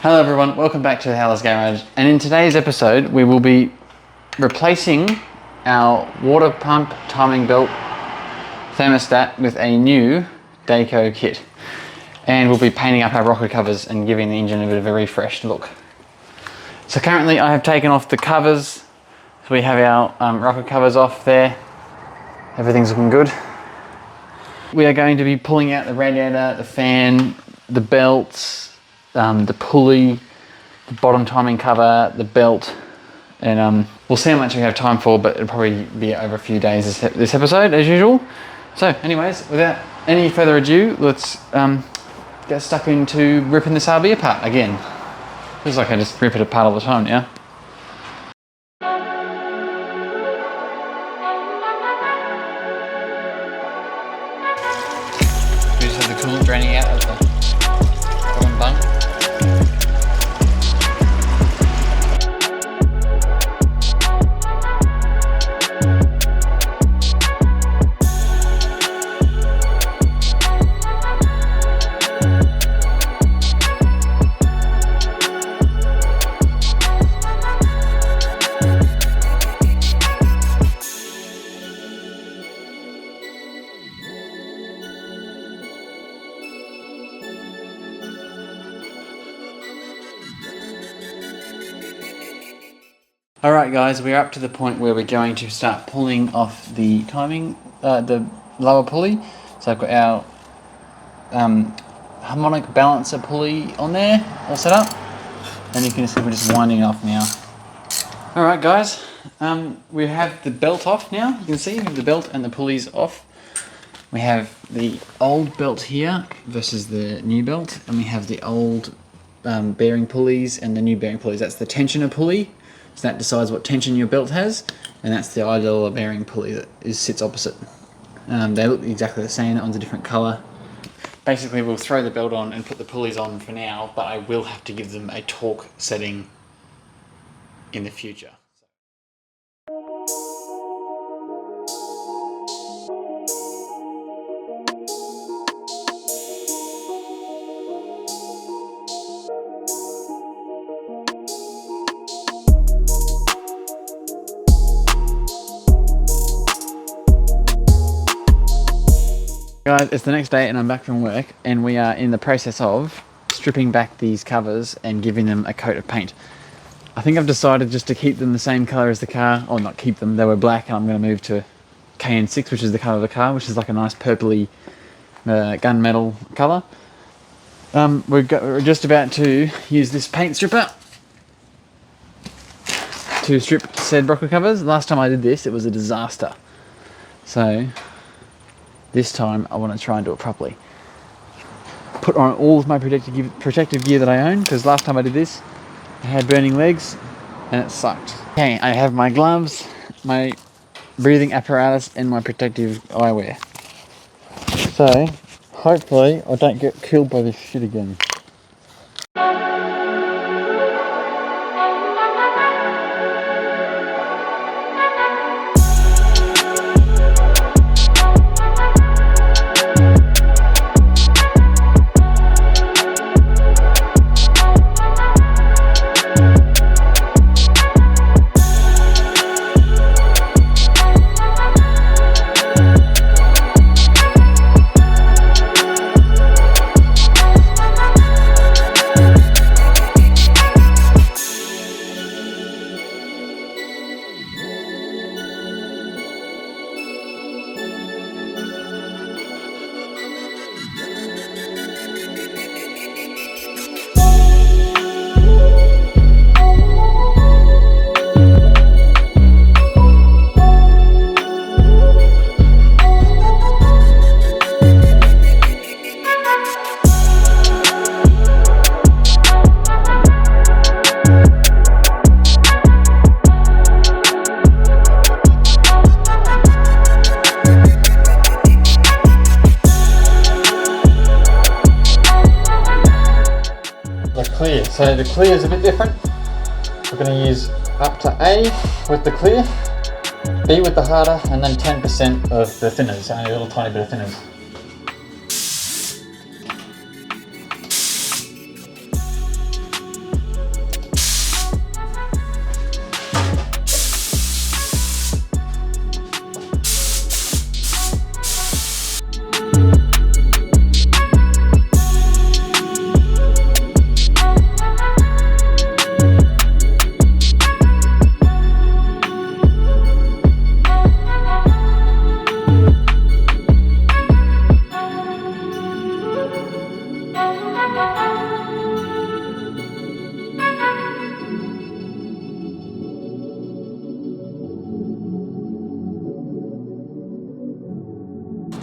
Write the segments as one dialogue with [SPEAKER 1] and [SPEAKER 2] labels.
[SPEAKER 1] Hello everyone, welcome back to the Howlers Garage, and in today's episode we will be replacing our water pump timing belt thermostat with a new Daco kit, and we'll be painting up our rocker covers and giving the engine a bit of a refreshed look. So currently I have taken off the covers, so we have our rocker covers off there. Everything's looking good. We are going to be pulling out the radiator, the fan, the belts, the pulley, the bottom timing cover, the belt, and we'll see how much we have time for, but it'll probably be over a few days this episode as usual. So anyways, without any further ado, let's get stuck into ripping this RV apart again. Feels like I just rip it apart all the time now. We just have the coolant draining out of the bottom bung. Alright guys, we're up to the point where we're going to start pulling off the timing, the lower pulley. So I've got our harmonic balancer pulley on there, all set up. And you can see we're just winding it off now. Alright guys, we have the belt off now. You can see we have the belt and the pulleys off. We have the old belt here versus the new belt. And we have the old bearing pulleys and the new bearing pulleys. That's the tensioner pulley. So that decides what tension your belt has, and that's the idler bearing pulley that sits opposite. They look exactly the same, that one's a different colour. Basically we'll throw the belt on and put the pulleys on for now, but I will have to give them a torque setting in the future. Guys, it's the next day and I'm back from work, and we are in the process of stripping back these covers and giving them a coat of paint. I think I've decided just to keep them the same colour as the car, or not keep them, they were black, and I'm going to move to KN6, which is the colour of the car, which is like a nice purpley gunmetal colour. We're just about to use this paint stripper to strip said rocker covers. Last time I did this, it was a disaster. So this time I want to try and do it properly. Put on all of my protective gear that I own, because last time I did this I had burning legs and it sucked. Okay, I have my gloves, my breathing apparatus and my protective eyewear. So hopefully I don't get killed by this shit again. Clear. So the clear is a bit different. We're going to use up to A with the clear, B with the harder, and then 10% of the thinners, only a little tiny bit of thinners.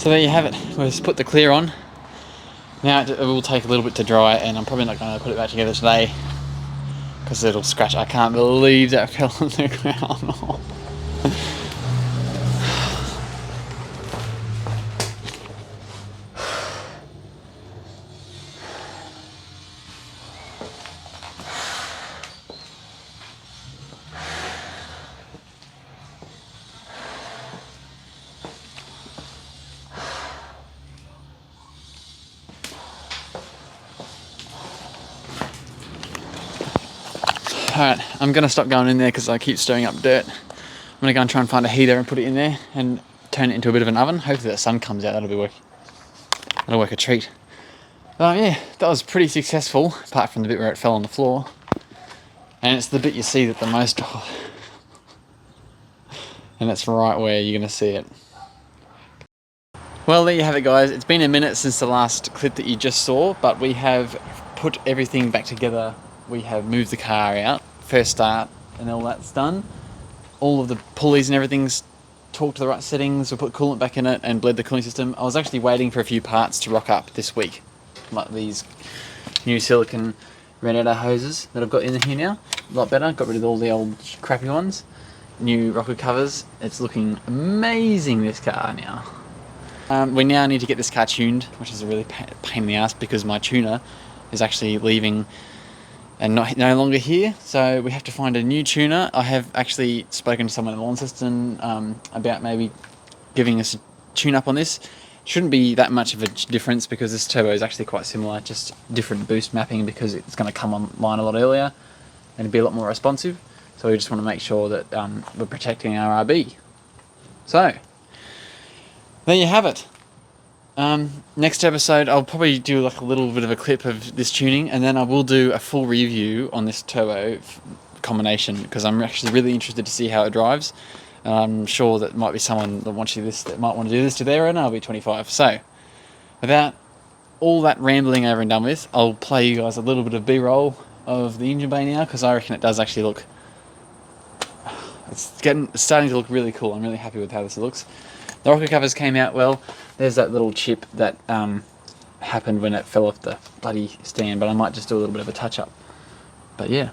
[SPEAKER 1] So there you have it. We'll just put the clear on. Now it will take a little bit to dry, and I'm probably not going to put it back together today because it'll scratch. I can't believe that fell on the ground. Alright, I'm going to stop going in there because I keep stirring up dirt. I'm going to go and try and find a heater and put it in there and turn it into a bit of an oven. Hopefully the sun comes out, that'll work a treat. Yeah, that was pretty successful, apart from the bit where it fell on the floor. And it's the bit you see that the most of. And that's right where you're going to see it. Well, there you have it, guys. It's been a minute since the last clip that you just saw, but we have put everything back together. We have moved the car out, first start, and all that's done. All of the pulleys and everything's torqued to the right settings. We put coolant back in it and bled the cooling system. I was actually waiting for a few parts to rock up this week, like these new silicone radiator hoses that I've got in here now. A lot better. Got rid of all the old crappy ones. New rocker covers. It's looking amazing, this car now. We now need to get this car tuned, which is a really pain in the ass because my tuner is actually leaving and no longer here, so we have to find a new tuner. I have actually spoken to someone in Launceston about maybe giving us a tune up on this. Shouldn't be that much of a difference because this turbo is actually quite similar, just different boost mapping because it's going to come online a lot earlier and be a lot more responsive. So we just want to make sure that we're protecting our RB. So there you have it. Next episode I'll probably do like a little bit of a clip of this tuning, and then I will do a full review on this turbo combination because I'm actually really interested to see how it drives. I'm sure that might be someone that wants to do this, that might want to do this to their own RB25. So without all that rambling over and done with, I'll play you guys a little bit of B-roll of the engine bay now because I reckon it does actually look, it's starting to look really cool. I'm really happy with how this looks. The rocker covers came out well. There's that little chip that happened when it fell off the bloody stand, but I might just do a little bit of a touch up. But yeah.